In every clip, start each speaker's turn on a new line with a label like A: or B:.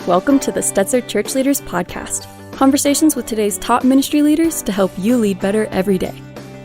A: Welcome to the Stetzer Church Leaders Podcast. Conversations with today's top ministry leaders to help you lead better every day.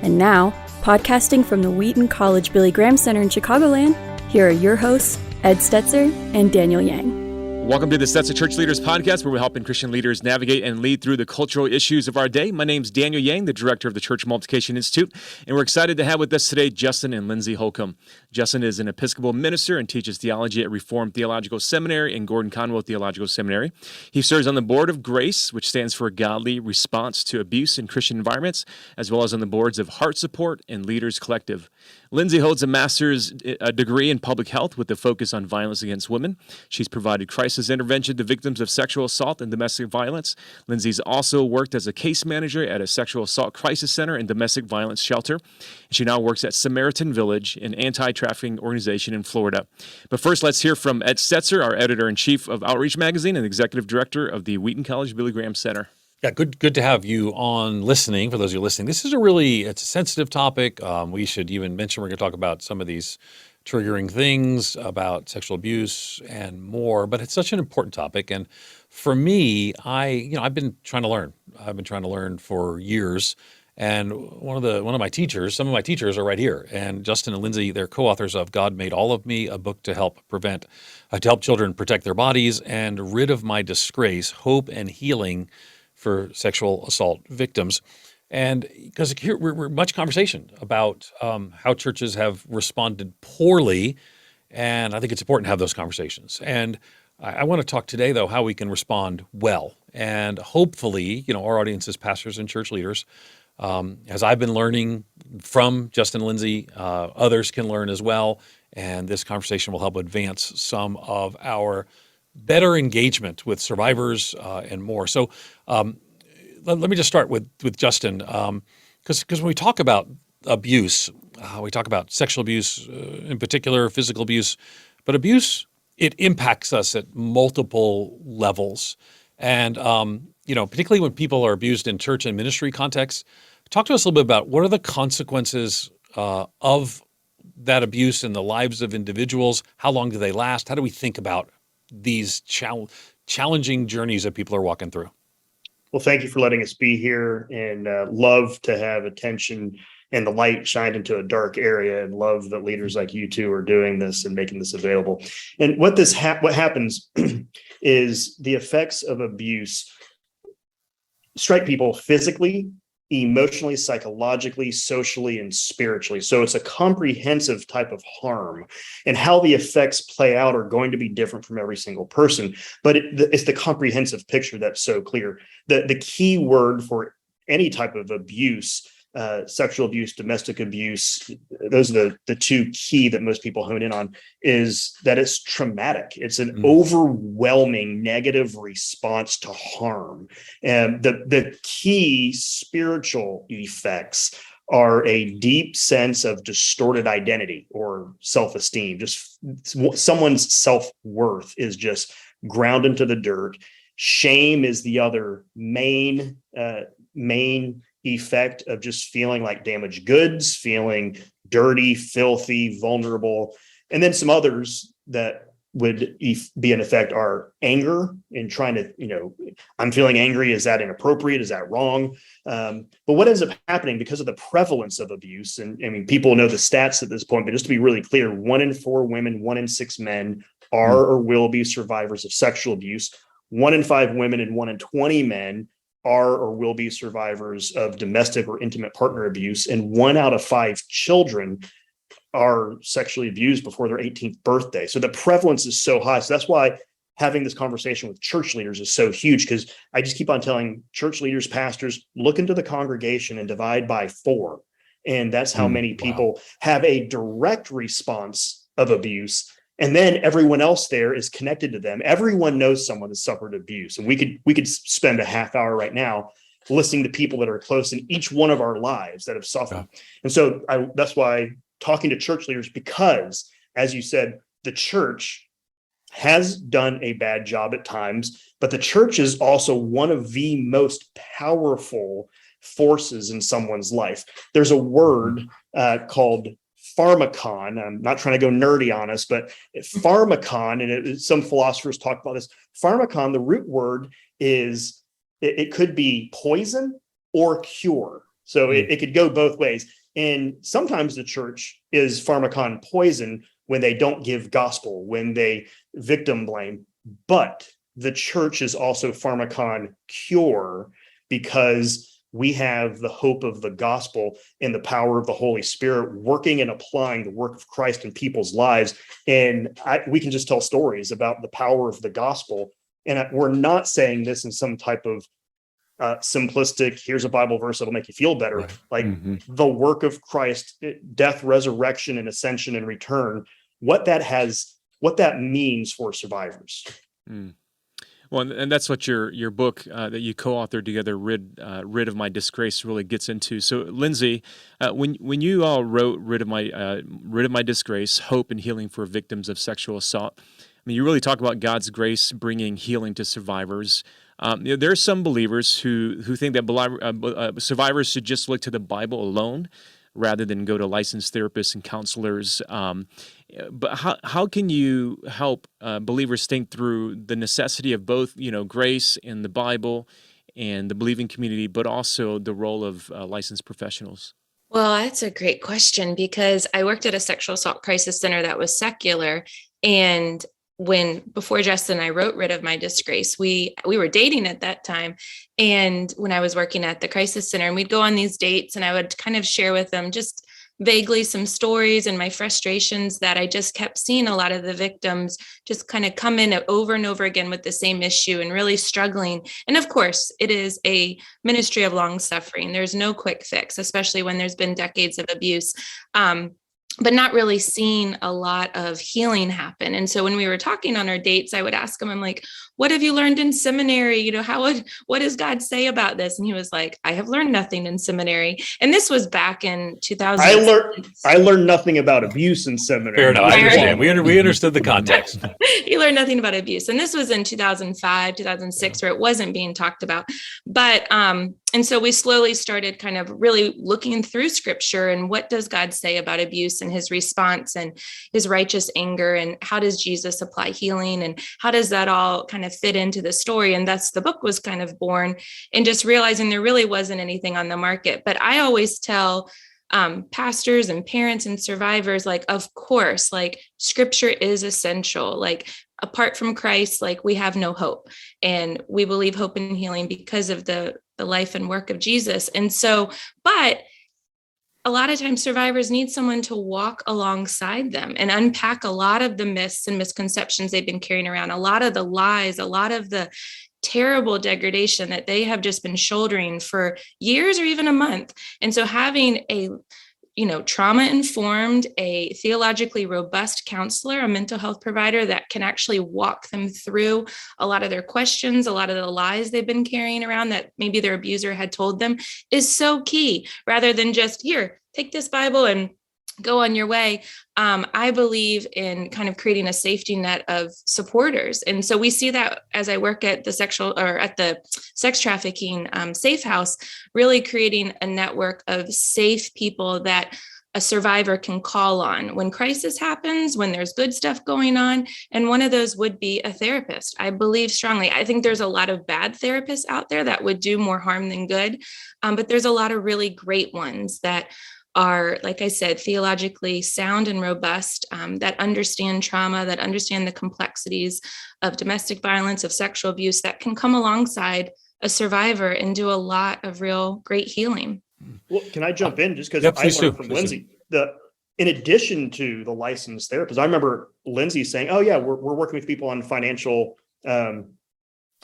A: And now, podcasting from the Wheaton College Billy Graham Center in Chicagoland, here are your hosts, Ed Stetzer and Daniel Yang.
B: Welcome to the Stetzer Church Leaders Podcast, where we're helping Christian leaders navigate and lead through the cultural issues of our day. My name's Daniel Yang, the director of the Church Multiplication Institute, and we're excited to have with us today Justin and Lindsey Holcomb. Justin is an Episcopal minister and teaches theology at Reformed Theological Seminary and Gordon Conwell Theological Seminary. He serves on the Board of Grace, which stands for Godly Response to Abuse in Christian Environments, as well as on the boards of Heart Support and Leaders Collective. Lindsey holds a master's degree in public health with a focus on violence against women. She's provided crisis intervention to victims of sexual assault and domestic violence. Lindsey's also worked as a case manager at a sexual assault crisis center and domestic violence shelter. She now works at Samaritan Village, an anti-trafficking organization in Florida. But first, let's hear from Ed Stetzer, our editor-in-chief of Outreach Magazine and executive director of the Wheaton College Billy Graham Center.
C: Yeah, good to have you on listening. For those of you listening, this is it's a sensitive topic. We should even mention we're going to talk about some of these triggering things about sexual abuse and more, but it's such an important topic. And for me, I've been trying to learn. I've been trying to learn for years. And some of my teachers are right here. And Justin and Lindsey, they're co-authors of God Made All of Me, a book to help children protect their bodies and rid of my disgrace, hope and healing for sexual assault victims. And because here we're much conversation about how churches have responded poorly, and I think it's important to have those conversations. And I want to talk today, though, how we can respond well. And hopefully, our audience is pastors and church leaders. As I've been learning from Justin and Lindsey, others can learn as well. And this conversation will help advance some of our better engagement with survivors and more. So let me just start with Justin, because when we talk about abuse, we talk about sexual abuse in particular, physical abuse, but abuse, it impacts us at multiple levels. And, particularly when people are abused in church and ministry contexts, talk to us a little bit about what are the consequences of that abuse in the lives of individuals? How long do they last? How do we think about these challenging journeys that people are walking through?
D: Well, thank you for letting us be here, and love to have attention and the light shined into a dark area, and love that leaders like you two are doing this and making this available. And what happens is the effects of abuse strike people physically, emotionally, psychologically, socially, and spiritually. So it's a comprehensive type of harm, and how the effects play out are going to be different from every single person. But it's the comprehensive picture that's so clear. The key word for any type of abuse, sexual abuse, domestic abuse, those are the two key that most people hone in on, is that it's traumatic. It's an overwhelming negative response to harm. And the key spiritual effects are a deep sense of distorted identity or self-esteem. Just someone's self-worth is just ground into the dirt. Shame is the other main effect of just feeling like damaged goods, feeling dirty, filthy, vulnerable. And then some others that would be an effect are anger and trying to, I'm feeling angry. Is that inappropriate? Is that wrong? But what ends up happening because of the prevalence of abuse, and I mean, people know the stats at this point, but just to be really clear, 1 in 4 women, 1 in 6 men are or will be survivors of sexual abuse. 1 in 5 women and 1 in 20 men are or will be survivors of domestic or intimate partner abuse, and 1 out of 5 children are sexually abused before their 18th birthday. So the prevalence is so high. So that's why having this conversation with church leaders is so huge, because I just keep on telling church leaders, pastors, look into the congregation and divide by 4. And that's how many people have a direct response of abuse. And then everyone else there is connected to them. Everyone knows someone has suffered abuse. And we could spend a half hour right now listening to people that are close in each one of our lives that have suffered. Yeah. And so that's why talking to church leaders, because, as you said, the church has done a bad job at times, but the church is also one of the most powerful forces in someone's life. There's a word called pharmakon. I'm not trying to go nerdy on us, but pharmakon, and some philosophers talk about this. Pharmakon, the root word is, it could be poison or cure. So it could go both ways. And sometimes the church is pharmakon poison when they don't give gospel, when they victim blame. But the church is also pharmakon cure, because we have the hope of the gospel and the power of the Holy Spirit working and applying the work of Christ in people's lives. And we can just tell stories about the power of the gospel. And we're not saying this in some type of simplistic, here's a Bible verse that'll make you feel better.
C: Right.
D: Like the work of Christ, death, resurrection, and ascension and return, what that means for survivors.
B: Well, and that's what your book that you co-authored together, Rid of My Disgrace, really gets into. So, Lindsey, when you all wrote Rid of My Disgrace: Hope and Healing for Victims of Sexual Assault, I mean, you really talk about God's grace bringing healing to survivors. There are some believers who think that survivors should just look to the Bible alone, rather than go to licensed therapists and counselors. But how can you help believers think through the necessity of both, grace in the Bible and the believing community, but also the role of licensed professionals?
E: Well, that's a great question, because I worked at a sexual assault crisis center that was secular. And before Justin and I wrote Rid of My Disgrace, we were dating at that time. And when I was working at the crisis center, and we'd go on these dates, and I would kind of share with them just vaguely some stories and my frustrations that I just kept seeing a lot of the victims just kind of come in over and over again with the same issue and really struggling. And of course, it is a ministry of long suffering. There's no quick fix, especially when there's been decades of abuse. But not really seeing a lot of healing happen. And so when we were talking on our dates, I would ask him, I'm like, what have you learned in seminary? What does God say about this? And he was like, I have learned nothing in seminary. And this was back in 2000.
D: I learned nothing about abuse in seminary.
C: Fair enough. I understand. We understood the context.
E: He learned nothing about abuse. And this was in 2005, 2006, where it wasn't being talked about. But, and so we slowly started kind of really looking through scripture and what does God say about abuse and his response and his righteous anger, and how does Jesus apply healing, and how does that all kind of fit into the story? And thus the book was kind of born, and just realizing there really wasn't anything on the market. But I always tell pastors and parents and survivors, like, of course, like scripture is essential. Like apart from Christ, like we have no hope, and we believe hope and healing because of the life and work of Jesus. And so, but a lot of times survivors need someone to walk alongside them and unpack a lot of the myths and misconceptions they've been carrying around, a lot of the lies, a lot of the terrible degradation that they have just been shouldering for years or even a month. And so having a trauma-informed, a theologically robust counselor, a mental health provider that can actually walk them through a lot of their questions, a lot of the lies they've been carrying around that maybe their abuser had told them, is so key, rather than just, here, take this Bible and go on your way. I believe in kind of creating a safety net of supporters. And so we see that as I work at the sex trafficking safe house, really creating a network of safe people that a survivor can call on when crisis happens, when there's good stuff going on. And one of those would be a therapist. I believe strongly. I think there's a lot of bad therapists out there that would do more harm than good. But there's a lot of really great ones that are, like I said, theologically sound and robust, that understand trauma, that understand the complexities of domestic violence, of sexual abuse, that can come alongside a survivor and do a lot of real great healing.
D: Well, can I jump in just because
C: Yep,
D: I learned from Lindsey? In addition to the licensed therapist, I remember Lindsey saying, "Oh yeah, we're working with people on financial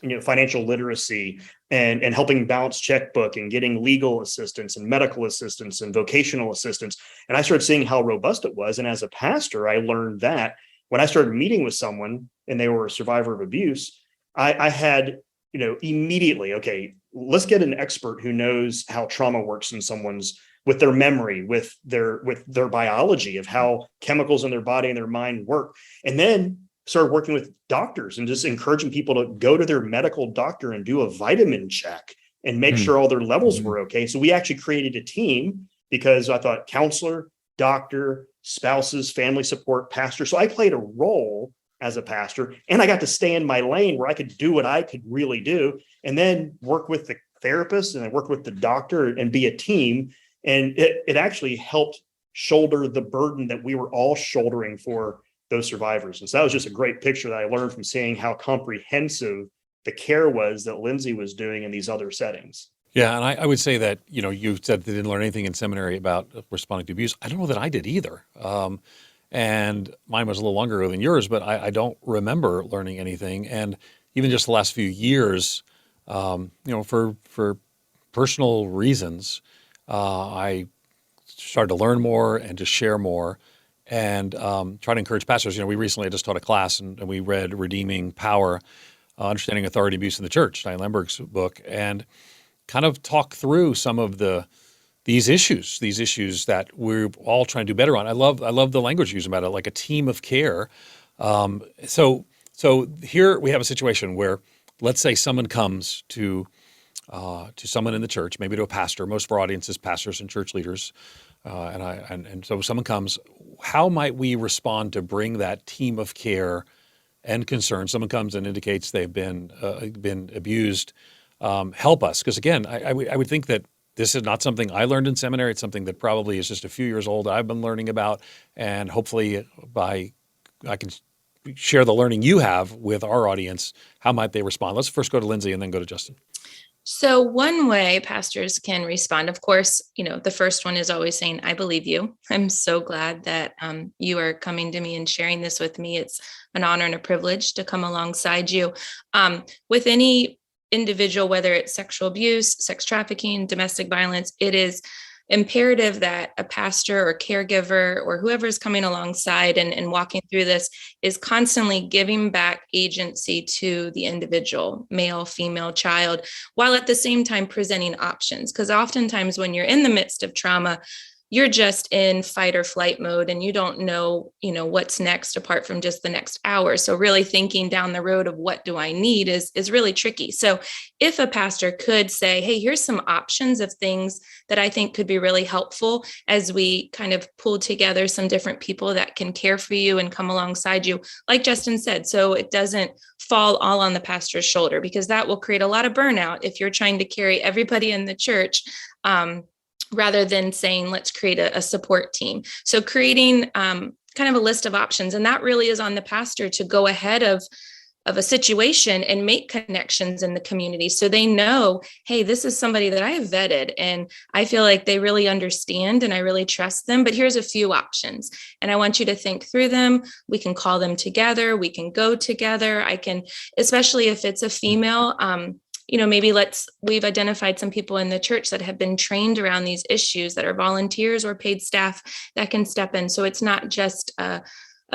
D: literacy and helping balance checkbook and getting legal assistance and medical assistance and vocational assistance." And I started seeing how robust it was. And as a pastor, I learned that when I started meeting with someone and they were a survivor of abuse, I had, immediately, okay, let's get an expert who knows how trauma works in someone's, with their memory, with their biology of how chemicals in their body and their mind work. And then started working with doctors and just encouraging people to go to their medical doctor and do a vitamin check and make sure all their levels were okay. So we actually created a team because I thought counselor, doctor, spouses, family support, pastor. So I played a role as a pastor, and I got to stay in my lane where I could do what I could really do, and then work with the therapist and I worked with the doctor and be a team. And it actually helped shoulder the burden that we were all shouldering for those survivors. And so that was just a great picture that I learned from seeing how comprehensive the care was that Lindsey was doing in these other settings.
C: Yeah, and I would say that, you said they didn't learn anything in seminary about responding to abuse. I don't know that I did either. And mine was a little longer ago than yours, but I don't remember learning anything. And even just the last few years, for personal reasons, I started to learn more and to share more and try to encourage pastors. We recently just taught a class and we read Redeeming Power, Understanding Authority and Abuse in the Church, Diane Lemberg's book, and kind of talk through some of these issues that we're all trying to do better on. I love the language used about it, like a team of care. So here we have a situation where, let's say someone comes to someone in the church, maybe to a pastor. Most of our audience is pastors and church leaders, and so someone comes. How might we respond to bring that team of care and concern? Someone comes and indicates they've been abused. Help us, because again, I would think that this is not something I learned in seminary. It's something that probably is just a few years old. I've been learning about, and hopefully I can share the learning you have with our audience. How might they respond? Let's first go to Lindsey and then go to Justin.
E: So one way pastors can respond, of course, the first one is always saying, I believe you. I'm so glad that you are coming to me and sharing this with me. It's an honor and a privilege to come alongside you. With any individual, whether it's sexual abuse, sex trafficking, domestic violence, it is imperative that a pastor or caregiver or whoever is coming alongside and walking through this is constantly giving back agency to the individual, male, female, child, while at the same time presenting options. Because oftentimes when you're in the midst of trauma, you're just in fight or flight mode and you don't know, what's next apart from just the next hour. So really thinking down the road of what do I need is really tricky. So if a pastor could say, hey, here's some options of things that I think could be really helpful as we kind of pull together some different people that can care for you and come alongside you, like Justin said, so it doesn't fall all on the pastor's shoulder, because that will create a lot of burnout if you're trying to carry everybody in the church. Rather than saying, let's create a support team. So creating kind of a list of options. And that really is on the pastor to go ahead of a situation and make connections in the community. So they know, hey, this is somebody that I have vetted and I feel like they really understand and I really trust them, but here's a few options. And I want you to think through them. We can call them together. We can go together. I can, especially if it's a female, maybe we've identified some people in the church that have been trained around these issues that are volunteers or paid staff that can step in. So it's not just a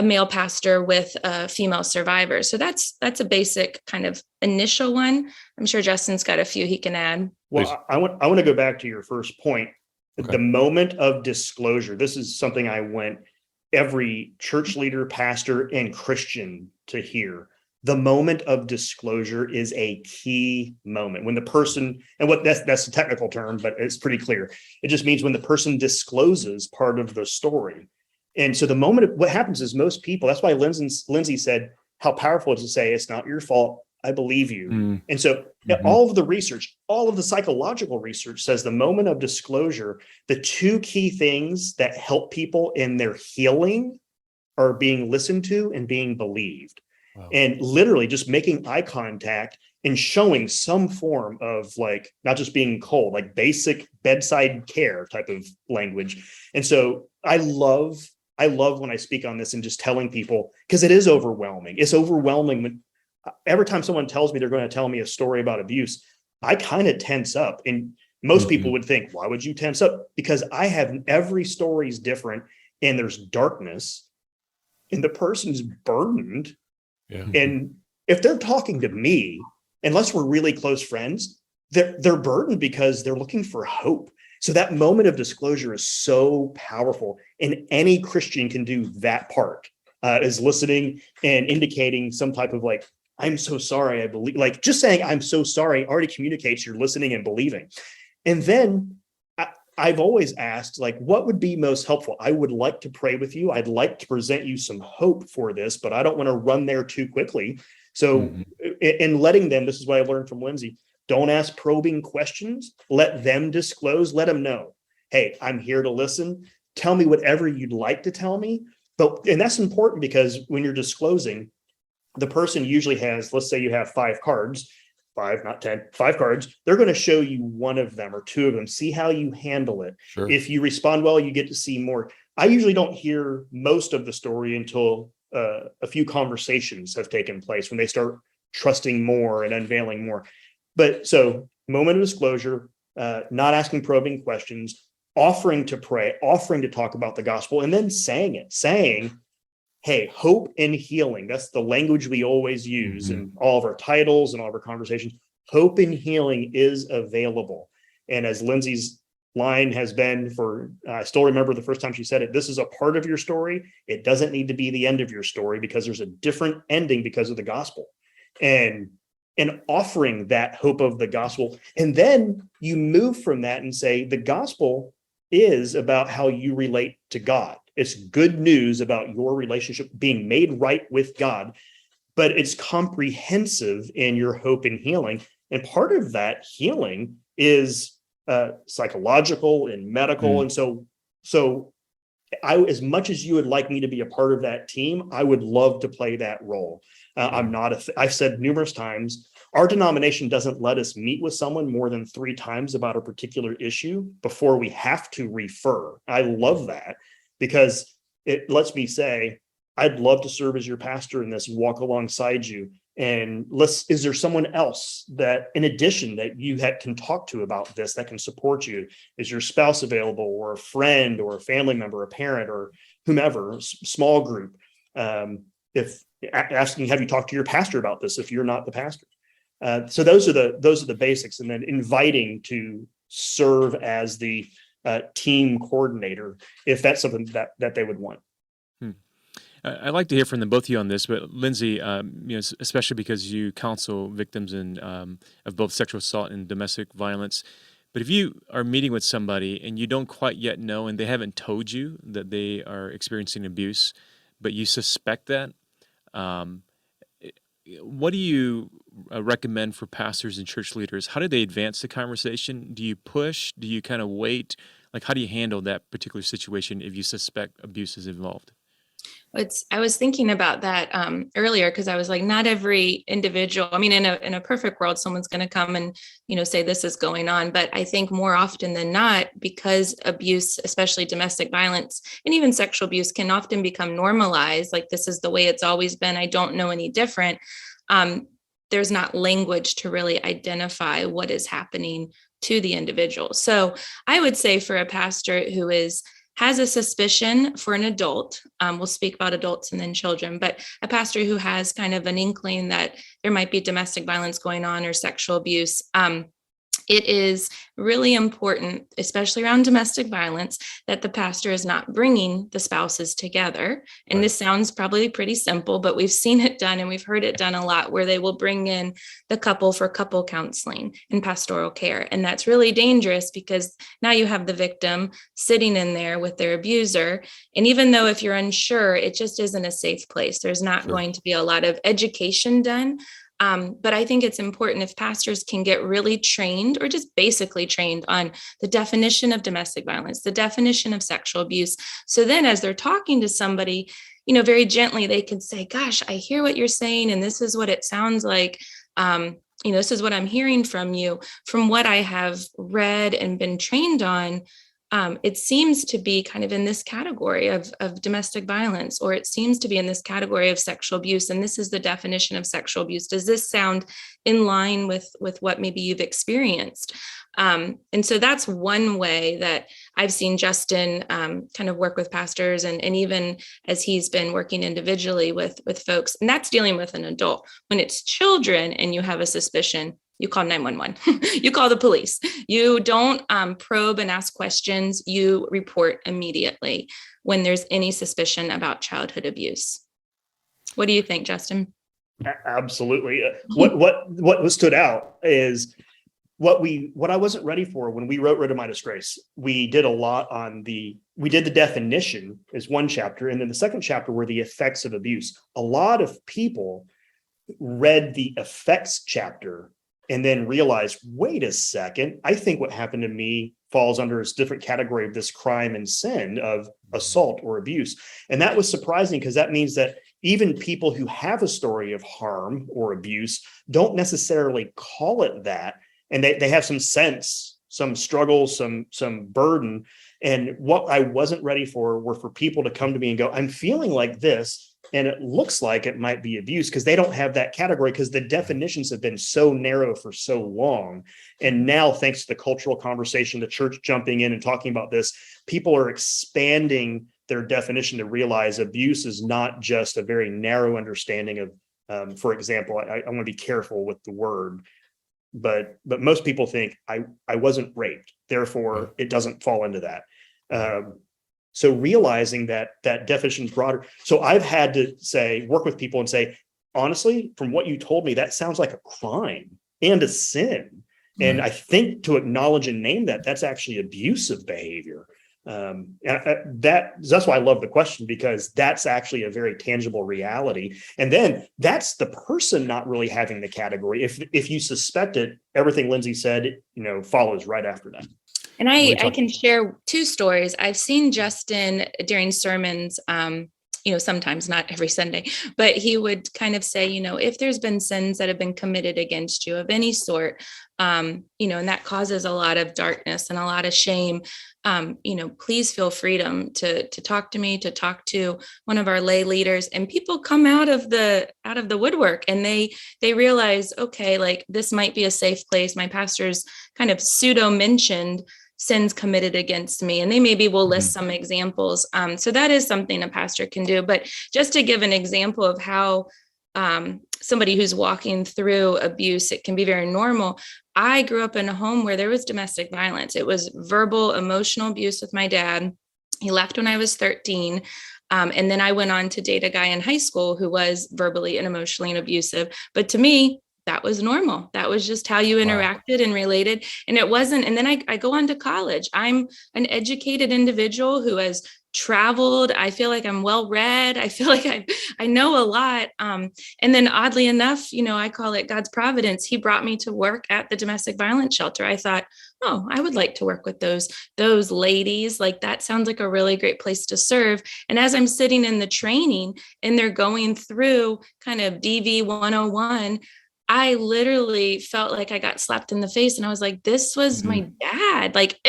E: male pastor with a female survivor. So that's a basic kind of initial one. I'm sure Justin's got a few he can add.
D: Well, I want to go back to your first point. Okay. The moment of disclosure. This is something I want every church leader, pastor, and Christian to hear. The moment of disclosure is a key moment when the person, and that's a technical term, but it's pretty clear. It just means when the person discloses part of the story. And so the moment, what happens is most people, that's why Lindsey said how powerful it is to say, it's not your fault, I believe you. Mm-hmm. And so all of the research, all of the psychological research says the moment of disclosure, the two key things that help people in their healing are being listened to and being believed. Wow. And literally just making eye contact and showing some form of not just being cold, basic bedside care type of language. And so I love when I speak on this and just telling people, because it is overwhelming. It's overwhelming when every time someone tells me they're going to tell me a story about abuse, I kind of tense up. And most people would think, why would you tense up? Because I have every story is different and there's darkness and the person's burdened. Yeah. And if they're talking to me, unless we're really close friends, they're burdened because they're looking for hope. So that moment of disclosure is so powerful. And any Christian can do that part, is listening and indicating some type of I'm so sorry, I believe, just saying I'm so sorry already communicates you're listening and believing. And then I've always asked, like, what would be most helpful? I would like to pray with you. I'd like to present you some hope for this, but I don't want to run there too quickly. So in letting them, this is what I learned from Lindsey, don't ask probing questions. Let them disclose, let them know, hey, I'm here to listen. Tell me whatever you'd like to tell me. And that's important because when you're disclosing, the person usually has, let's say you have 5 cards, 5, not 10, 5 cards. They're going to show you one of them or 2 of them, see how you handle it.
C: Sure.
D: If you respond well, you get to see more. I usually don't hear most of the story until a few conversations have taken place, when they start trusting more and unveiling more. But so moment of disclosure, not asking probing questions, offering to pray, offering to talk about the gospel, and then saying, hey, hope and healing. That's the language we always use in all of our titles and all of our conversations. Hope and healing is available. And as Lindsey's line has been I still remember the first time she said it, this is a part of your story. It doesn't need to be the end of your story, because there's a different ending because of the gospel. And offering that hope of the gospel. And then you move from that and say, the gospel is about how you relate to God. It's good news about your relationship being made right with God, but it's comprehensive in your hope and healing. And part of that healing is psychological and medical. And so as much as you would like me to be a part of that team, I would love to play that role. I've said numerous times, our denomination doesn't let us meet with someone more than 3 times about a particular issue before we have to refer. I love that, because it lets me say, I'd love to serve as your pastor in this, walk alongside you. And is there someone else that, in addition, that you can talk to about this, that can support you? Is your spouse available, or a friend, or a family member, a parent, or whomever, small group? If asking, have you talked to your pastor about this if you're not the pastor? So those are the basics. And then inviting to serve as the team coordinator, if that's something that they would want.
B: I'd like to hear from the both of you on this, but Lindsey, especially because you counsel victims of both sexual assault and domestic violence. But if you are meeting with somebody and you don't quite yet know, and they haven't told you that they are experiencing abuse, but you suspect that, what do you recommend for pastors and church leaders? How do they advance the conversation? Do you push? Do you kind of wait? Like, how do you handle that particular situation if you suspect abuse is involved?
E: I was thinking about that earlier, because I was like, not every individual, I mean, in a perfect world, someone's going to come and, say this is going on. But I think more often than not, because abuse, especially domestic violence and even sexual abuse, can often become normalized. Like, this is the way it's always been. I don't know any different. There's not language to really identify what is happening to the individual. So I would say, for a pastor who has a suspicion, for an adult, we'll speak about adults and then children, but a pastor who has kind of an inkling that there might be domestic violence going on or sexual abuse, it is really important, especially around domestic violence, that the pastor is not bringing the spouses together. And This sounds probably pretty simple, but we've seen it done, and we've heard it done a lot, where they will bring in the couple for couple counseling and pastoral care. And that's really dangerous, because now you have the victim sitting in there with their abuser. And even though, if you're unsure, it just isn't a safe place. There's not going to be a lot of education done. But I think it's important, if pastors can get really trained, or just basically trained, on the definition of domestic violence, the definition of sexual abuse. So then, as they're talking to somebody, very gently, they can say, gosh, I hear what you're saying, and this is what it sounds like. This is what I'm hearing from you. From what I have read and been trained on, it seems to be kind of in this category of domestic violence, or it seems to be in this category of sexual abuse. And this is the definition of sexual abuse. Does this sound in line with what maybe you've experienced? And so that's one way that I've seen Justin kind of work with pastors, and even as he's been working individually with folks, and that's dealing with an adult. When it's children and you have a suspicion, you call 911, you call the police. You don't probe and ask questions. You report immediately when there's any suspicion about childhood abuse. What do you think, Justin?
D: Absolutely. What stood out is what I wasn't ready for when we wrote Rid of My Disgrace, we did a lot we did the definition as one chapter. And then the second chapter were the effects of abuse. A lot of people read the effects chapter and then realized, wait a second, I think what happened to me falls under a different category of this crime and sin of assault or abuse. And that was surprising, because that means that even people who have a story of harm or abuse don't necessarily call it that. And they have some sense, some struggle, some burden. And what I wasn't ready for were for people to come to me and go, I'm feeling like this, and it looks like it might be abuse, because they don't have that category, because the definitions have been so narrow for so long. And now, thanks to the cultural conversation, the church jumping in and talking about this, people are expanding their definition to realize abuse is not just a very narrow understanding of, for example, I want to be careful with the word, but most people think I wasn't raped, therefore it doesn't fall into that. So realizing that definition is broader. So I've had to work with people and say, honestly, from what you told me, that sounds like a crime and a sin. And I think to acknowledge and name that's actually abusive behavior. And that's why I love the question, because that's actually a very tangible reality. And then that's the person not really having the category. If you suspect it, everything Lindsey said, follows right after that.
E: And I can share two stories. I've seen Justin during sermons, sometimes, not every Sunday, but he would kind of say, if there's been sins that have been committed against you of any sort, and that causes a lot of darkness and a lot of shame, please feel freedom to talk to me, to talk to one of our lay leaders. And people come out of the woodwork, and they realize, okay, like this might be a safe place. My pastor's kind of pseudo mentioned sins committed against me, and they maybe will list some examples. So that is something a pastor can do. But just to give an example of how somebody who's walking through abuse, it can be very normal. I grew up in a home where there was domestic violence. It was verbal, emotional abuse with my dad. He left when I was 13. And then I went on to date a guy in high school who was verbally and emotionally abusive. But to me, that was normal. That was just how you interacted and related. And it wasn't. And then I go on to college. I'm an educated individual who has traveled. I feel like I'm well read. I feel like I know a lot. And then oddly enough, I call it God's providence. He brought me to work at the domestic violence shelter. I thought, oh, I would like to work with those ladies. Like, that sounds like a really great place to serve. And as I'm sitting in the training and they're going through kind of DV 101, I literally felt like I got slapped in the face, and I was like, this was my dad. Like,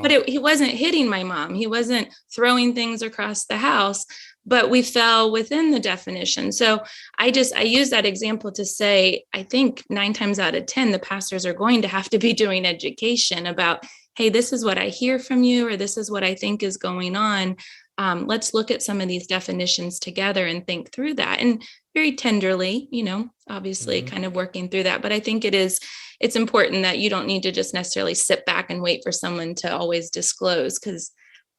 E: but he wasn't hitting my mom. He wasn't throwing things across the house, but we fell within the definition. So I use that example to say, I think 9 times out of 10, the pastors are going to have to be doing education about, hey, this is what I hear from you, or this is what I think is going on. Let's look at some of these definitions together and think through that. And very tenderly, obviously kind of working through that. But I think it's important that you don't need to just necessarily sit back and wait for someone to always disclose, because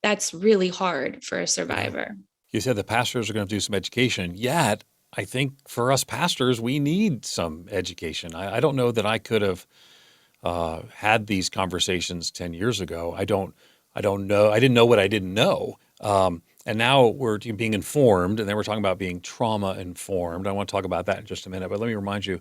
E: that's really hard for a survivor.
C: You said the pastors are going to do some education, yet I think for us pastors, we need some education. I don't know that I could have had these conversations 10 years ago. I don't know. I didn't know what I didn't know. And now we're being informed, and then we're talking about being trauma informed. I want to talk about that in just a minute, but let me remind you,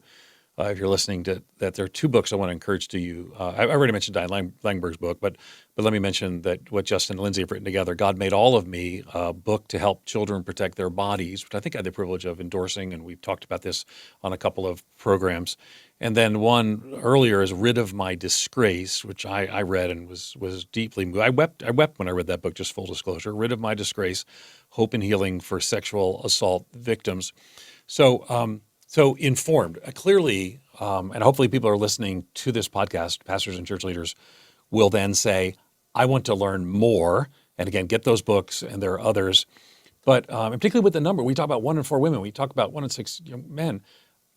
C: if you're listening, that there are 2 books I want to encourage to you. I already mentioned Diane Langberg's book, but let me mention that what Justin and Lindsey have written together, God Made All of Me, a book to help children protect their bodies, which I think I had the privilege of endorsing, and we've talked about this on a couple of programs. And then one earlier is Rid of My Disgrace, which I read and was deeply moved. I wept when I read that book, just full disclosure. Rid of My Disgrace, Hope and Healing for Sexual Assault Victims. So informed, clearly, and hopefully people are listening to this podcast, pastors and church leaders, will then say, I want to learn more. And again, get those books, and there are others. But and particularly with the number, we talk about 1 in 4 women, we talk about 1 in 6 men.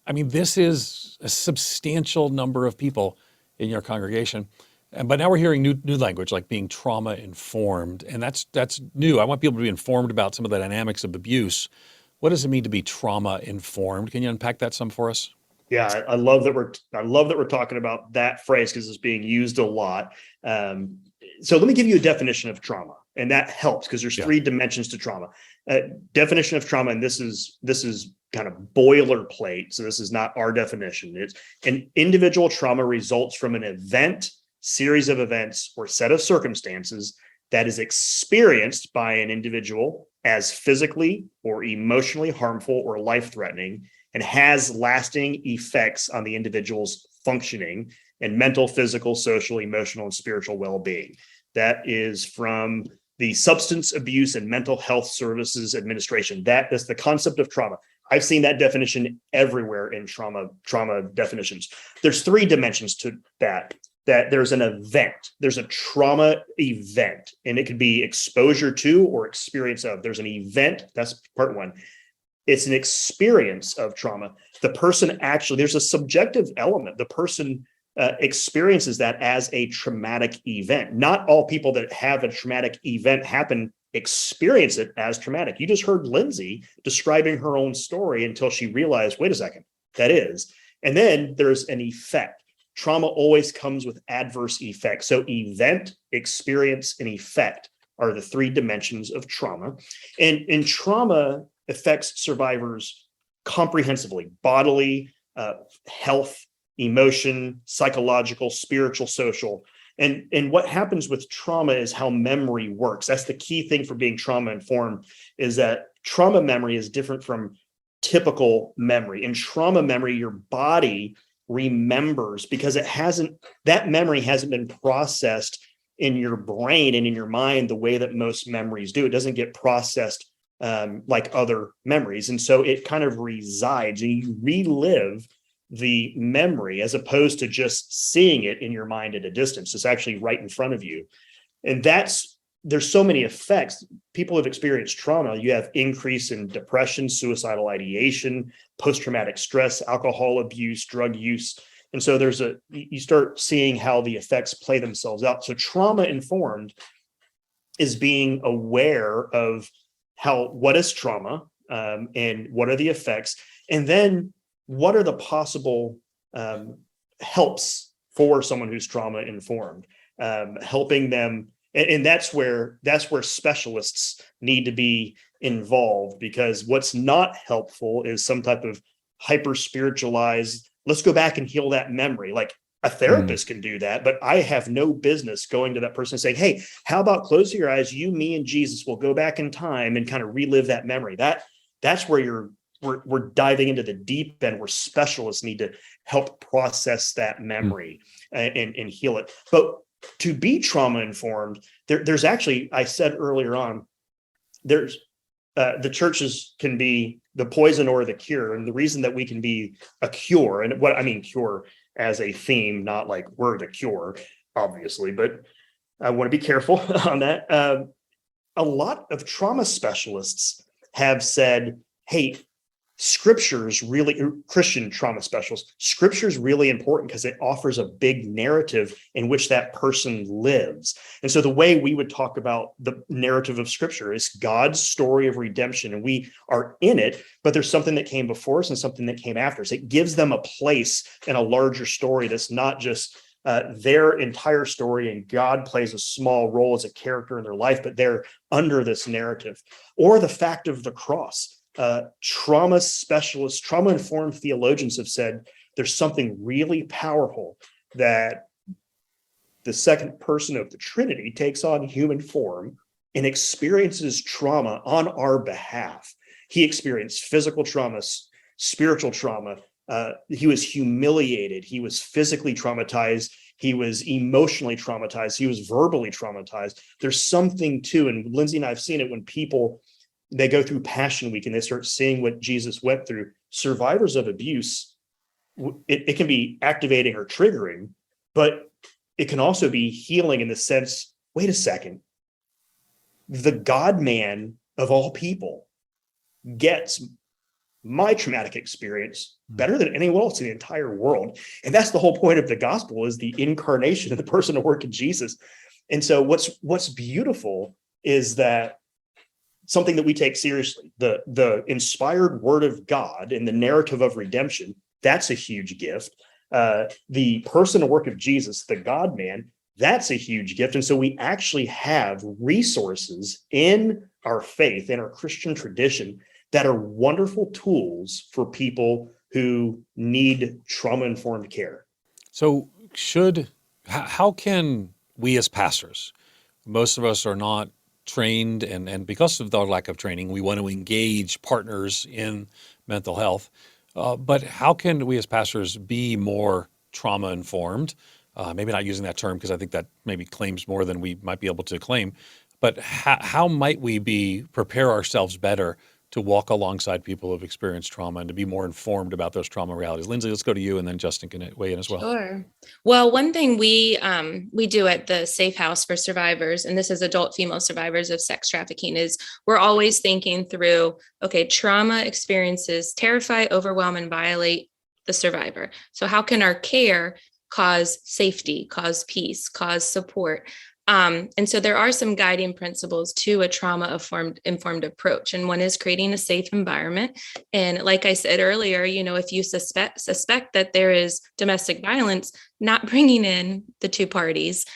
C: I mean, this is a substantial number of people in your congregation. But now we're hearing new language, like being trauma informed. And that's new. I want people to be informed about some of the dynamics of abuse. What does it mean to be trauma informed? Can you unpack that some for us?
D: Yeah, I love that we're talking about that phrase because it's being used a lot. So let me give you a definition of trauma, and that helps because there's three dimensions to trauma. Definition of trauma, and this is kind of boilerplate. So this is not our definition. It's an individual trauma results from an event, series of events, or set of circumstances that is experienced by an individual as physically or emotionally harmful or life-threatening, and has lasting effects on the individual's functioning and mental, physical, social, emotional, and spiritual well-being. That is from the Substance Abuse and Mental Health Services Administration. That is the concept of trauma. I've seen that definition everywhere in trauma definitions. There's three dimensions to that there's an event. There's a trauma event, and it could be exposure to or experience of. There's an event. That's part one. It's an experience of trauma. The person actually, there's a subjective element. The person experiences that as a traumatic event. Not all people that have a traumatic event happen experience it as traumatic. You just heard Lindsey describing her own story until she realized, wait a second, that is. And then there's an effect. Trauma always comes with adverse effects. So event, experience, and effect are the three dimensions of trauma. And trauma affects survivors comprehensively: bodily, health, emotion, psychological, spiritual, social. And what happens with trauma is how memory works. That's the key thing for being trauma informed, is that trauma memory is different from typical memory. In trauma memory, your body remembers because that memory hasn't been processed in your brain and in your mind the way that most memories do. It doesn't get processed like other memories. And so it kind of resides, and you relive the memory as opposed to just seeing it in your mind at a distance. It's actually right in front of you. And there's so many effects. People have experienced trauma. You have increase in depression, suicidal ideation, post-traumatic stress, alcohol abuse, drug use. And so you start seeing how the effects play themselves out. So trauma informed is being aware of what is trauma, and what are the effects, and then what are the possible helps for someone who's trauma informed, helping them. And that's where specialists need to be involved, because what's not helpful is some type of hyper spiritualized, let's go back and heal that memory. Like a therapist can do that, but I have no business going to that person and saying, hey, how about closing your eyes? You, me, and Jesus will go back in time and kind of relive that memory. That's where we're diving into the deep end, where specialists need to help process that memory and heal it. But to be trauma informed, there's actually, I said earlier on, there's the churches can be the poison or the cure. And the reason that we can be a cure, and what I mean cure as a theme, not like we're the cure, obviously, but I want to be careful on that. A lot of trauma specialists have said, hey, Christian trauma specialists, scripture is really important because it offers a big narrative in which that person lives. And so the way we would talk about the narrative of scripture is God's story of redemption, and we are in it, but there's something that came before us and something that came after us. It gives them a place in a larger story that's not just their entire story, and God plays a small role as a character in their life, but they're under this narrative. Or the fact of the cross. Trauma specialists, trauma-informed theologians have said there's something really powerful that the second person of the Trinity takes on human form and experiences trauma on our behalf. He experienced physical trauma, spiritual trauma. He was humiliated. He was physically traumatized. He was emotionally traumatized. He was verbally traumatized. There's something too, and Lindsey and I have seen it when people, they go through Passion Week and they start seeing what Jesus went through. Survivors of abuse, it can be activating or triggering, but it can also be healing in the sense, wait a second, the God-man of all people gets my traumatic experience better than anyone else in the entire world. And that's the whole point of the gospel, is the incarnation of the person and work of Jesus. And so what's beautiful is that something that we take seriously, the inspired word of God and the narrative of redemption, that's a huge gift. The person and work of Jesus, the God-man, that's a huge gift. And so we actually have resources in our faith, in our Christian tradition, that are wonderful tools for people who need trauma-informed care.
C: So how can we as pastors, most of us are not trained, and because of the lack of training, we want to engage partners in mental health. But how can we as pastors be more trauma informed? Maybe not using that term because I think that maybe claims more than we might be able to claim. But how might we prepare ourselves better to walk alongside people who've experienced trauma and to be more informed about those trauma realities? Lindsey, let's go to you, and then Justin can weigh in as well.
E: Sure. Well, one thing we do at the Safe House for Survivors, and this is adult female survivors of sex trafficking, is we're always thinking through, okay, trauma experiences terrify, overwhelm, and violate the survivor. So how can our care cause safety, cause peace, cause support? And so there are some guiding principles to a trauma-informed approach. And one is creating a safe environment. And like I said earlier, if you suspect that there is domestic violence, not bringing in the two parties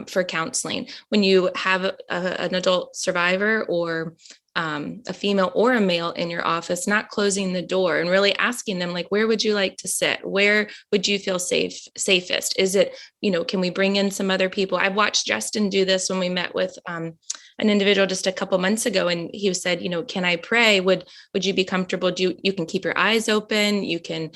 E: for counseling. When you have an adult survivor or a female or a male in your office, not closing the door and really asking them, like, where would you like to sit? Where would you feel safest? Is it, can we bring in some other people? I've watched Justin do this when we met with an individual just a couple months ago, and he said, can I pray? Would you be comfortable? You can keep your eyes open. You can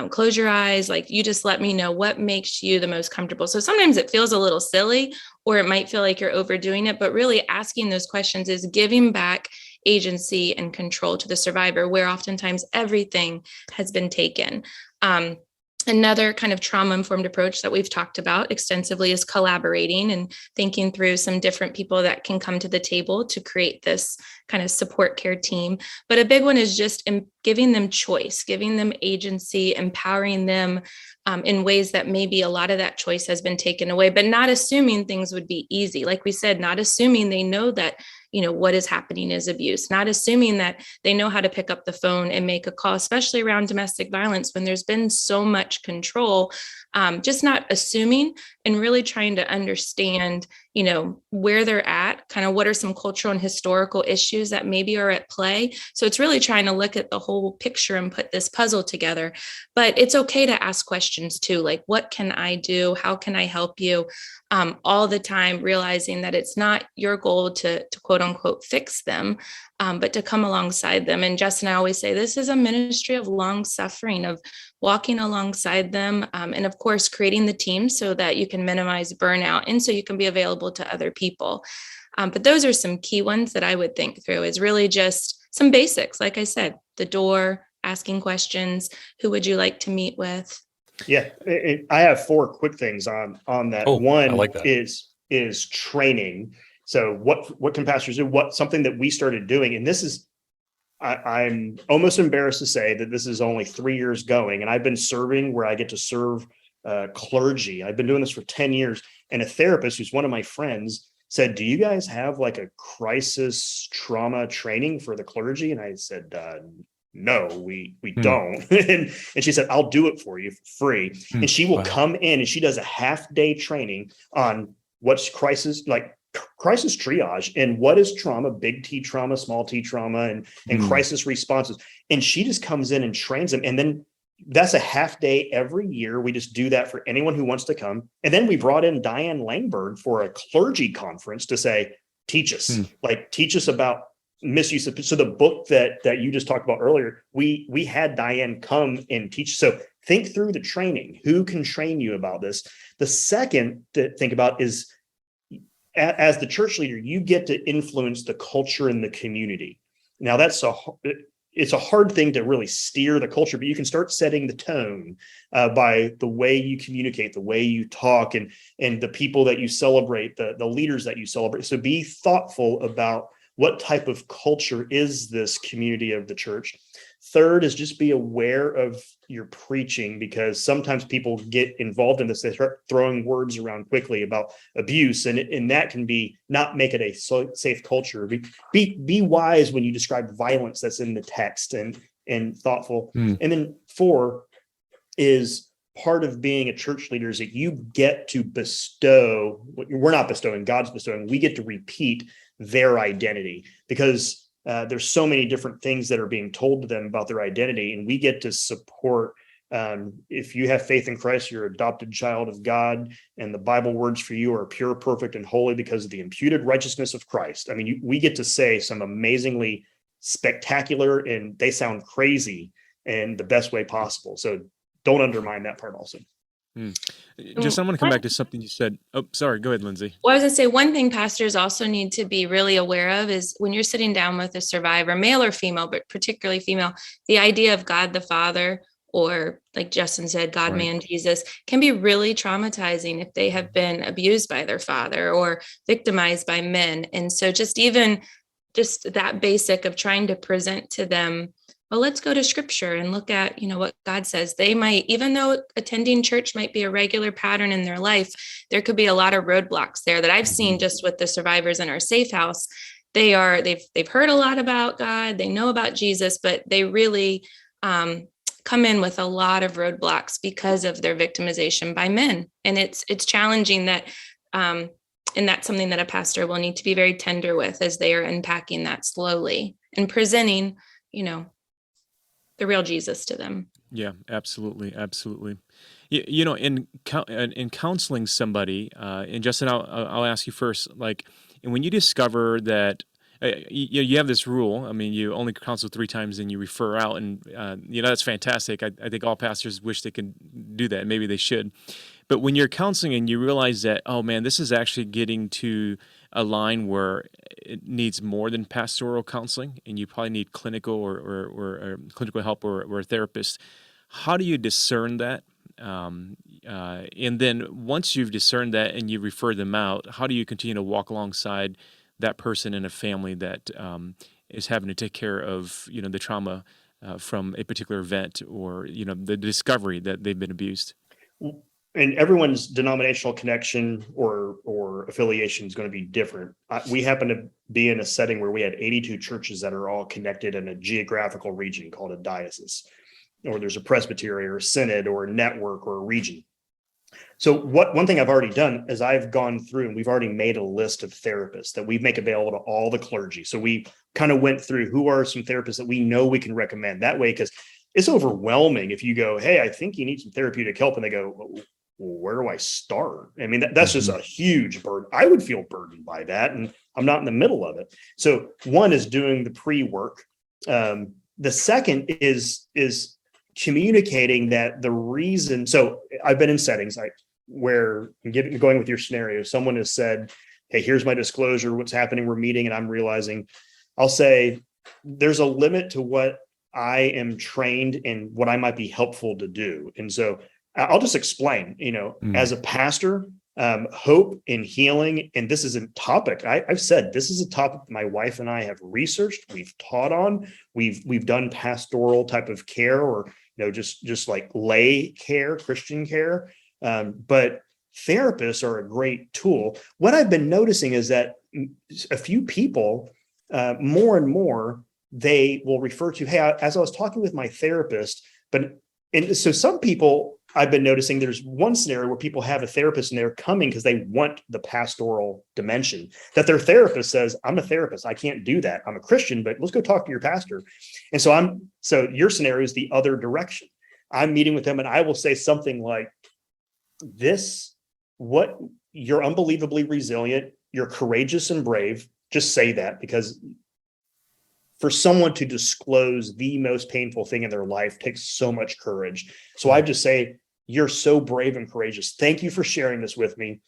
E: close your eyes. Like, you just let me know what makes you the most comfortable. So sometimes it feels a little silly, or it might feel like you're overdoing it, but really asking those questions is giving back agency and control to the survivor, where oftentimes everything has been taken. Another kind of trauma-informed approach that we've talked about extensively is collaborating and thinking through some different people that can come to the table to create this kind of support care team. But a big one is just giving them choice, giving them agency, empowering them in ways that maybe a lot of that choice has been taken away, but not assuming things would be easy. Like we said, not assuming they know that what is happening is abuse, not assuming that they know how to pick up the phone and make a call, especially around domestic violence when there's been so much control, just not assuming and really trying to understand, where they're at, kind of what are some cultural and historical issues that maybe are at play. So it's really trying to look at the whole picture and put this puzzle together. But it's okay to ask questions too, like, what can I do? How can I help you? All the time, realizing that it's not your goal to quote unquote fix them, but to come alongside them. And Justin, I always say this is a ministry of long suffering, of walking alongside them, and of course, creating the team so that you can minimize burnout and so you can be available to other people. But those are some key ones that I would think through, is really just some basics. Like I said, the door, asking questions, who would you like to meet with?
D: Yeah, I have 4 quick things on that. One,
C: I like that.
D: is training. So what can pastors do? Something that we started doing, and this is, I'm almost embarrassed to say that this is only 3 years going, and I've been serving where I get to serve clergy. I've been doing this for 10 years, and a therapist who's one of my friends said, "Do you guys have like a crisis trauma training for the clergy?" And I said, "No, we don't." and she said, "I'll do it for you for free." And she will come in and she does a half-day training on what's crisis triage and what is trauma, big T trauma, small T trauma, and crisis responses. And she just comes in and trains them. And then that's a half day every year. We just do that for anyone who wants to come. And then we brought in Diane Langberg for a clergy conference to say, teach us about misuse of. So the book that you just talked about earlier, we had Diane come and teach. So think through the training. Who can train you about this? The second to think about is, as the church leader, you get to influence the culture in the community. Now it's a hard thing to really steer the culture, but you can start setting the tone by the way you communicate, the way you talk, and the people that you celebrate, the leaders that you celebrate. So be thoughtful about what type of culture is this community of the church. Third is just be aware of your preaching, because sometimes people get involved in this. They start throwing words around quickly about abuse, and that can be not make it a safe culture. Be wise when you describe violence that's in the text, and thoughtful. And then 4, is part of being a church leader is that you get to bestow what we're not bestowing, God's bestowing. We get to repeat their identity because there's so many different things that are being told to them about their identity, and we get to support. If you have faith in Christ, you're an adopted child of God, and the Bible words for you are pure, perfect, and holy because of the imputed righteousness of Christ. I mean, we get to say some amazingly spectacular, and they sound crazy in the best way possible. So don't undermine that part also.
B: Just I want to come back to something you said. Oh, sorry. Go ahead, Lindsey.
E: Well, I was going to say one thing pastors also need to be really aware of is when you're sitting down with a survivor, male or female, but particularly female, the idea of God the Father, or like Justin said, God, man, Jesus, can be really traumatizing if they have been abused by their father or victimized by men. And so just that basic of trying to present to them, well, let's go to scripture and look at, what God says. They might, even though attending church might be a regular pattern in their life, there could be a lot of roadblocks there that I've seen just with the survivors in our safe house. They've heard a lot about God, they know about Jesus, but they really come in with a lot of roadblocks because of their victimization by men. And it's challenging that, and that's something that a pastor will need to be very tender with as they are unpacking that slowly and presenting, the real Jesus to them.
B: Yeah, absolutely. Absolutely. In counseling somebody, and Justin, I'll ask you first, and when you discover that, you have this rule. I mean, you only counsel 3 times and you refer out, and that's fantastic. I think all pastors wish they could do that. Maybe they should. But when you're counseling and you realize that, oh man, this is actually getting to a line where it needs more than pastoral counseling, and you probably need clinical or clinical help or a therapist. How do you discern that? And then once you've discerned that and you refer them out, how do you continue to walk alongside that person in a family that is having to take care of the trauma from a particular event or the discovery that they've been abused?
D: And everyone's denominational connection or affiliation is going to be different. We happen to be in a setting where we had 82 churches that are all connected in a geographical region called a diocese, or there's a presbytery or a synod or a network or a region. So one thing I've already done is I've gone through and we've already made a list of therapists that we make available to all the clergy. So we kind of went through who are some therapists that we know we can recommend that way, because it's overwhelming if you go, hey, I think you need some therapeutic help. And they go, well, where do I start? I mean, that's just a huge burden. I would feel burdened by that, and I'm not in the middle of it. So one is doing the pre-work. The second is communicating that the reason. So I've been in settings where going with your scenario, someone has said, hey, here's my disclosure, what's happening, we're meeting, and I'm realizing, I'll say there's a limit to what I am trained and what I might be helpful to do. And so I'll just explain, as a pastor, hope and healing. And this is a topic I've said, this is a topic my wife and I have researched, we've taught on, we've done pastoral type of care, or, just like lay care, Christian care. But therapists are a great tool. What I've been noticing is that a few people, more and more, they will refer to, hey, as I was talking with my therapist, and so some people, I've been noticing there's one scenario where people have a therapist and they're coming because they want the pastoral dimension, that their therapist says, I'm a therapist, I can't do that. I'm a Christian, but let's go talk to your pastor. And so your scenario is the other direction. I'm meeting with them and I will say something like you're unbelievably resilient, you're courageous and brave. Just say that, because for someone to disclose the most painful thing in their life takes so much courage. So I just say, you're so brave and courageous. Thank you for sharing this with me.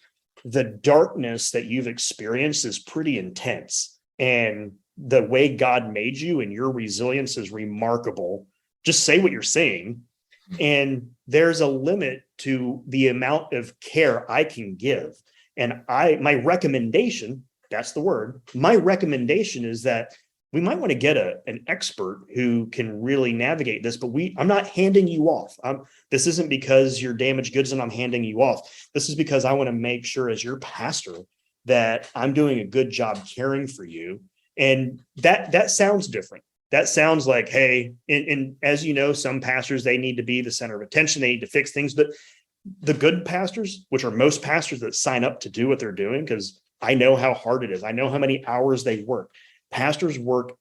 D: The darkness that you've experienced is pretty intense. And the way God made you and your resilience is remarkable. Just say what you're saying. And there's a limit to the amount of care I can give. And my recommendation, that's the word, my recommendation is that we might want to get an expert who can really navigate this, but I'm not handing you off. This isn't because you're damaged goods and I'm handing you off. This is because I want to make sure as your pastor that I'm doing a good job caring for you. And that sounds different. that sounds like, hey, and as you know, some pastors, they need to be the center of attention. They need to fix things. But the good pastors, which are most pastors that sign up to do what they're doing, because I know how hard it is. I know how many hours they work. Pastors work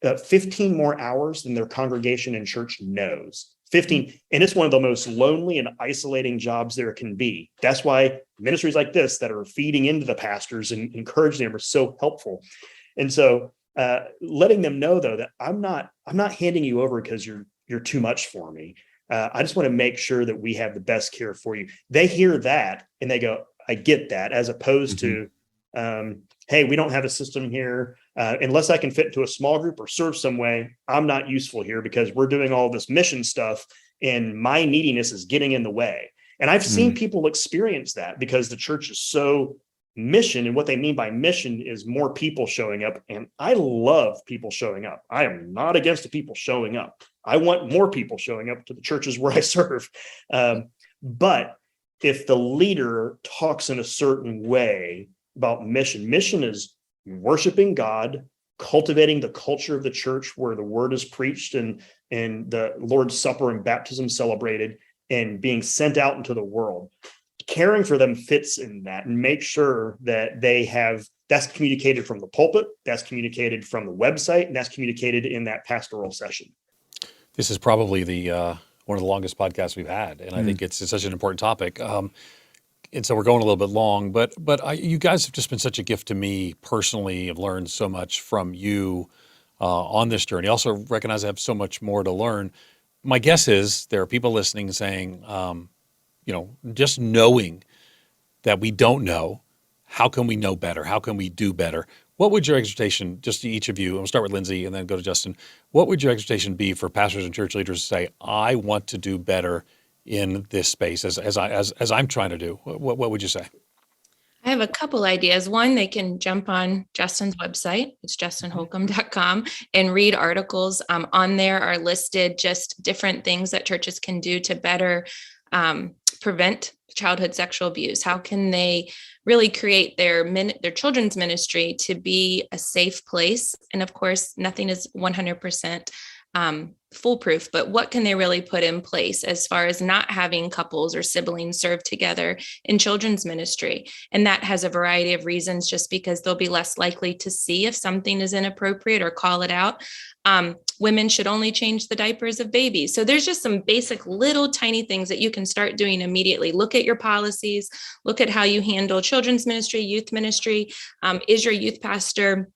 D: 15 more hours than their congregation in church knows. 15. And it's one of the most lonely and isolating jobs there can be. That's why ministries like this that are feeding into the pastors and encouraging them are so helpful. And so letting them know, though, that I'm not handing you over because you're too much for me. I just want to make sure that we have the best care for you. They hear that and they go, I get that, as opposed to, hey, we don't have a system here. Unless I can fit into a small group or serve some way, I'm not useful here because we're doing all this mission stuff and my neediness is getting in the way. And I've seen people experience that because the church is so mission. And what they mean by mission is more people showing up. And I love people showing up. I am not against the people showing up. I want more people showing up to the churches where I serve. But if the leader talks in a certain way about mission is worshiping God, cultivating the culture of the church where the word is preached and the Lord's Supper and baptism celebrated, and being sent out into the world. Caring for them fits in that, and make sure that that's communicated from the pulpit, that's communicated from the website, and that's communicated in that pastoral session.
C: This is probably the one of the longest podcasts we've had, and I think it's such an important topic. And so we're going a little bit long, but you guys have just been such a gift to me personally. I've learned so much from you on this journey. I also recognize I have so much more to learn. My guess is there are people listening saying, just knowing that we don't know, how can we know better? How can we do better? What would your exhortation, just to each of you, and we'll start with Lindsey and then go to Justin, what would your exhortation be for pastors and church leaders to say, I want to do better in this space as I'm trying to do? What would you say?
E: I have a couple ideas. One, they can jump on Justin's website. It's justinholcomb.com and read articles. On there are listed just different things that churches can do to better prevent childhood sexual abuse. How can they really create their children's ministry to be a safe place? And of course, nothing is 100% foolproof, but what can they really put in place as far as not having couples or siblings serve together in children's ministry? And that has a variety of reasons, just because they'll be less likely to see if something is inappropriate or call it out. Women should only change the diapers of babies. So there's just some basic little tiny things that you can start doing immediately. Look at your policies, look at how you handle children's ministry, youth ministry. Is your youth pastor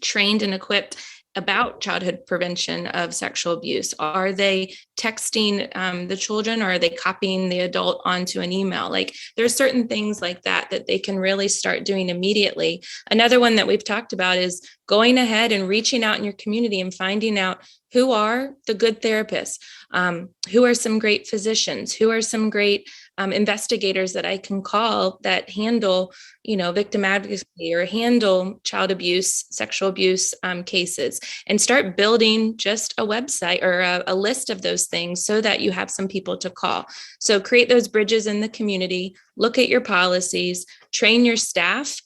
E: trained and equipped about childhood prevention of sexual abuse? Are they texting the children, or are they copying the adult onto an email? Like, there's certain things like that they can really start doing immediately. Another one that we've talked about is going ahead and reaching out in your community and finding out who are the good therapists, who are some great physicians, who are some great investigators that I can call that handle, victim advocacy or handle child abuse, sexual abuse cases, and start building just a website or a list of those things so that you have some people to call. So create those bridges in the community, look at your policies, train your staff.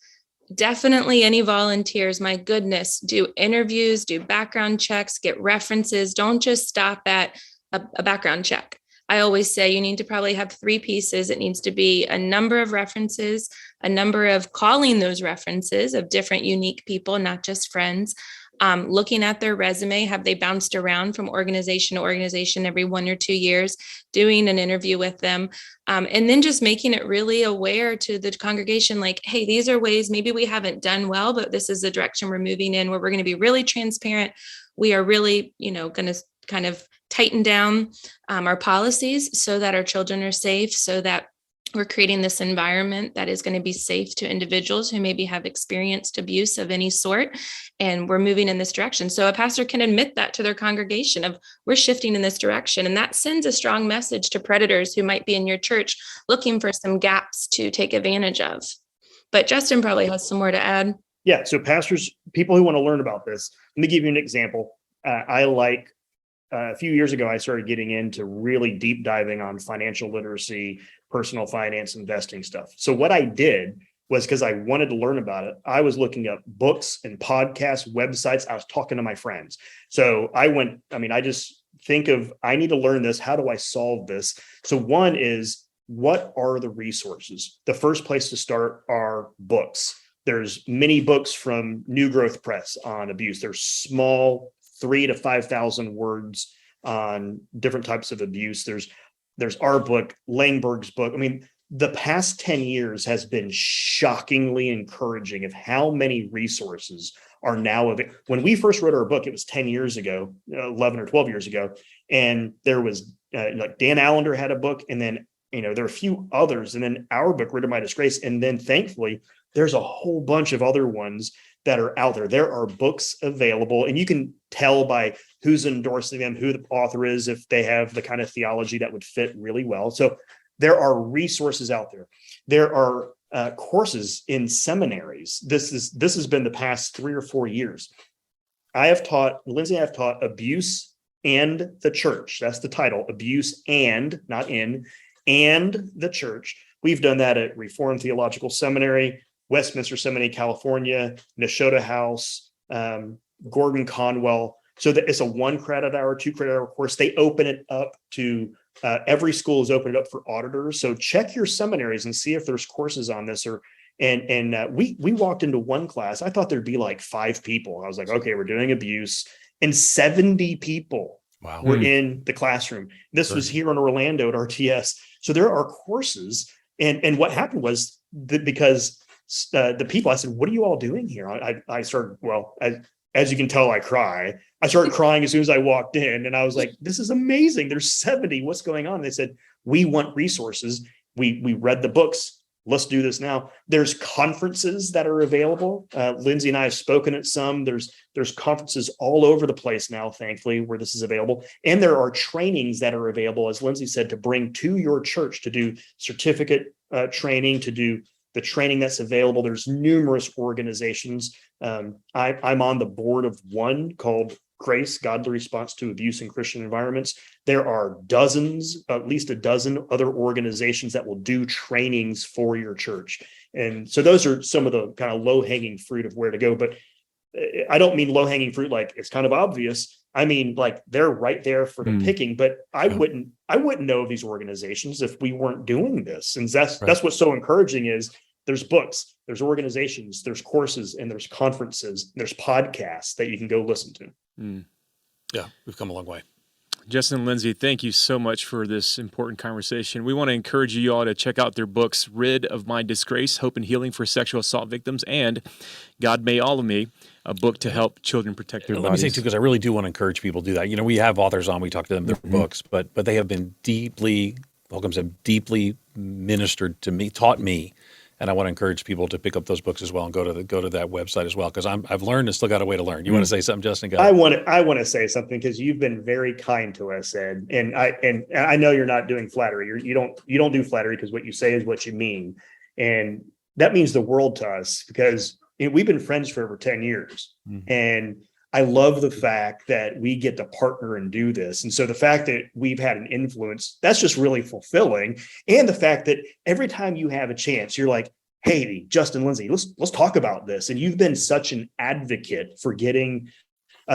E: Definitely any volunteers, my goodness, do interviews, do background checks, get references. Don't just stop at a background check. I always say you need to probably have 3 pieces. It needs to be a number of references, a number of calling those references of different unique people, not just friends. Looking at their resume, have they bounced around from organization to organization every 1 or 2 years, doing an interview with them, and then just making it really aware to the congregation, like, hey, these are ways maybe we haven't done well, but this is the direction we're moving in, where we're going to be really transparent. We are really, going to kind of tighten down our policies so that our children are safe, so that we're creating this environment that is going to be safe to individuals who maybe have experienced abuse of any sort. And we're moving in this direction. So a pastor can admit that to their congregation of, we're shifting in this direction. And that sends a strong message to predators who might be in your church looking for some gaps to take advantage of. But Justin probably has some more to add.
D: Yeah. So pastors, people who want to learn about this, let me give you an example. A few years ago, I started getting into really deep diving on financial literacy, personal finance, investing stuff. So what I did was, because I wanted to learn about it, I was looking up books and podcasts, websites. I was talking to my friends. So I just think of, I need to learn this. How do I solve this? So one is, what are the resources? The first place to start are books. There's many books from New Growth Press on abuse. There's small 3,000 to 5,000 words on different types of abuse. There's our book, Langberg's book. I mean, the past 10 years has been shockingly encouraging of how many resources are now available. When we first wrote our book, it was 10 years ago, 11 or 12 years ago. And there was like Dan Allender had a book, and then, there are a few others, and then our book, Rid of My Disgrace. And then thankfully, there's a whole bunch of other ones that are out there. There are books available, and you can tell by who's endorsing them, who the author is, if they have the kind of theology that would fit really well. So there are resources out there. There are courses in seminaries. This has been the past 3 or 4 years. Lindsey and I have taught Abuse and the Church. That's the title, Abuse and, not in, and the Church. We've done that at Reformed Theological Seminary, Westminster Seminary, California, Nashotah House, Gordon Conwell. So that it's a 1 credit hour, 2 credit hour course. They open it up to every school is opened up for auditors. So check your seminaries and see if there's courses on this. We walked into one class. I thought there'd be like 5 people. I was like, okay, we're doing abuse, and 70 people were in the classroom. This was here in Orlando at RTS. So there are courses. And what happened was because the people, I said, what are you all doing here? I started, as you can tell, I cry. I started crying as soon as I walked in, and I was like, this is amazing. There's 70. What's going on? And they said, we want resources. We read the books. Let's do this now. There's conferences that are available. Lindsey and I have spoken at some. There's conferences all over the place now, thankfully, where this is available. And there are trainings that are available, as Lindsey said, to bring to your church, to do certificate training, to do the training that's available. There's numerous organizations. I'm on the board of one called Grace, Godly Response to Abuse in Christian Environments. There are at least a dozen other organizations that will do trainings for your church. And so those are some of the kind of low-hanging fruit of where to go. But I don't mean low-hanging fruit like it's kind of obvious. I mean, like, they're right there for the picking. But I wouldn't know of these organizations if we weren't doing this. And that's what's so encouraging is there's books, there's organizations, there's courses, and there's conferences, and there's podcasts that you can go listen to.
C: Yeah, we've come a long way.
B: Justin and Lindsey, thank you so much for this important conversation. We want to encourage you all to check out their books, Rid of My Disgrace, Hope and Healing for Sexual Assault Victims, and God May All of Me, a book to help children protect their bodies.
C: Let me say, too, because I really do want to encourage people to do that. We have authors on, we talk to them, their books, but they have been Holcomb said, deeply ministered to me, taught me. And I want to encourage people to pick up those books as well and go to that website as well, because I've learned and still got a way to learn. You want to say something, Justin?
D: I want to say something because you've been very kind to us, Ed, and I know you're not doing flattery. You don't do flattery because what you say is what you mean, and that means the world to us because we've been friends for over 10 years, and I love the fact that we get to partner and do this. And so the fact that we've had an influence, that's just really fulfilling. And the fact that every time you have a chance, you're like, hey, Justin, Lindsey, let's talk about this. And you've been such an advocate for getting,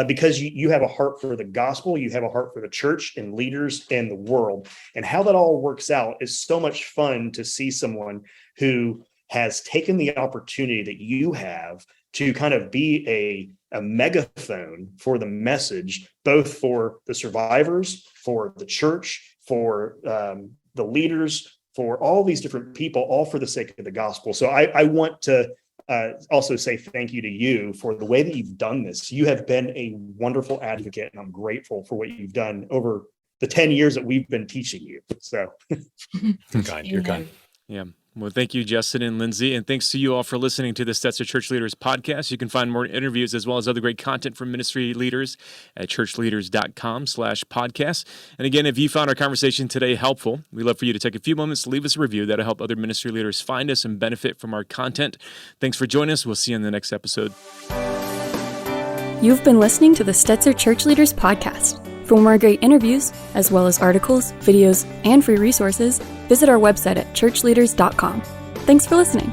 D: because you have a heart for the gospel, you have a heart for the church and leaders and the world. And how that all works out is so much fun to see someone who has taken the opportunity that you have to kind of be a megaphone for the message, both for the survivors, for the church, for the leaders, for all these different people, all for the sake of the gospel. So I want to also say thank you to you for the way that you've done this. You have been a wonderful advocate, and I'm grateful for what you've done over the 10 years that we've been teaching you. So
C: You're kind.
B: Yeah. Well, thank you, Justin and Lindsey, and thanks to you all for listening to the Stetzer Church Leaders podcast. You can find more interviews as well as other great content from ministry leaders at ChurchLeaders.com/podcast. And again, if you found our conversation today helpful, we'd love for you to take a few moments to leave us a review. That'll help other ministry leaders find us and benefit from our content. Thanks for joining us. We'll see you in the next episode.
A: You've been listening to the Stetzer Church Leaders podcast. For more great interviews, as well as articles, videos, and free resources, visit our website at ChurchLeaders.com. Thanks for listening.